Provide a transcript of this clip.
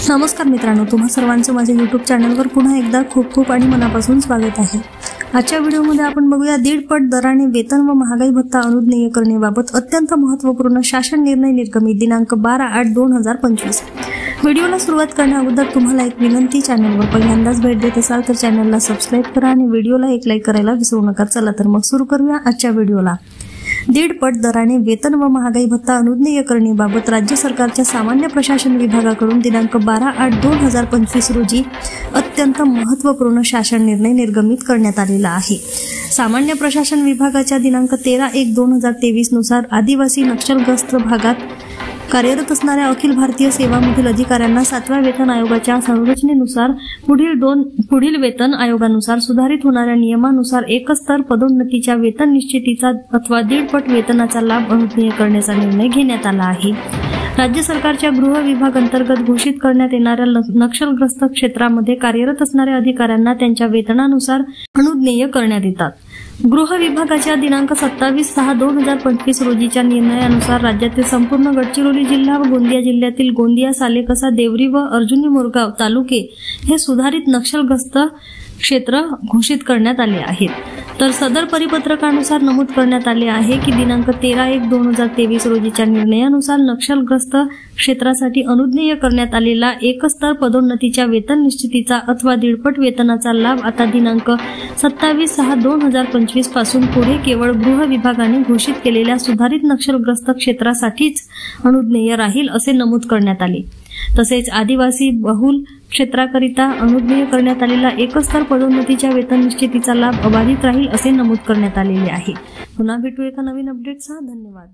नमस्कार मित्रांनो, तुम्हा सर्वांचं माझ्या YouTube चॅनलवर पुन्हा एकदा खूप खूप आणि मनापासून स्वागत आहे। आजच्या व्हिडिओमध्ये आपण बघूया 1.5 पट दराने वेतन व महागाई भत्ता अनुज्ञेय करण्याबाबत अत्यंत महत्त्वपूर्ण शासन निर्णय निर्गमित दिनांक 12/8/2025। व्हिडिओला सुरुवात करण्याअगोदर तुम्हाला एक विनंती, चॅनलवर पहिल्यांदाच भेट देत असाल तर चॅनलला सबस्क्राइब करा आणि व्हिडिओला एक लाईक करायला विसरू नका। चला तर मग सुरू करूया आजच्या व्हिडिओला। 1.5 पट दराने वेतन व महागाई भत्ता अनुज्ञेय करण्याबाबत राज्य सरकारच्या सामान्य प्रशासन विभागाकडून दिनांक 12/8/2025 रोजी अत्यंत महत्त्वपूर्ण शासन निर्णय निर्गमित करण्यात आलेला आहे। सामान्य प्रशासन विभागाच्या दिनांक 13/1/2023 नुसार आदिवासी नक्षलग्रस्त भागात कार्यरत असणाऱ्या अखिल भारतीय सेवामधील अधिकाऱ्यांना 7व्या वेतन आयोगाच्या संरचनेनुसार पुढील वेतन आयोगानुसार सुधारित होणाऱ्या नियमानुसार एकस्तर पदोन्नतीच्या वेतन निश्चितीचा अथवा 1.5 पट वेतनाचा लाभ अनुज्ञेय करण्याचा निर्णय घेण्यात आला आहे। राज्य सरकारच्या गृह विभाग अंतर्गत घोषित करण्यात येणाऱ्या नक्षलग्रस्त क्षेत्रामध्ये कार्यरत असणाऱ्या अधिकाऱ्यांना त्यांच्या वेतनानुसार अनुज्ञेय करण्यात येतात। गृह विभागाच्या दिनांक 27/6/2025 रोजीच्या निर्णयानुसार राज्यातील संपूर्ण गडचिरोली जिल्हा व गोंदिया जिल्ह्यातील गोंदिया, सालेकसा, देवरी व अर्जुनी मोरगाव तालुके हे सुधारित नक्षलग्रस्त क्षेत्र घोषित करण्यात आले आहेत। तर सदर परिपत्रकानुसार नमूद करण्यात आले आहे की दिनांक 13/1/2023 रोजीच्या निर्णयानुसार नक्षलग्रस्त क्षेत्रासाठी अनुज्ञेय करण्यात आलेला एकस्तर पदोन्नतीच्या वेतन निश्चितीचा अथवा 1.5 पट वेतनाचा लाभ आता दिनांक 27/6/2025 पासून पुढे केवळ गृह विभागाने घोषित केलेल्या सुधारित नक्षलग्रस्त क्षेत्रासाठीच अनुज्ञेय राहील असे नमूद करण्यात आले। तसेच आदिवासी बहुल क्षेत्राकरिता अनुज्ञेय करण्यात आलेला एकस्तर पदोन्नतीच्या वेतन निश्चितीचा लाभ अबाधित राहील असे नमूद करण्यात आलेले आहे। पुन्हा भेटू एका नवीन अपडेटसह। धन्यवाद।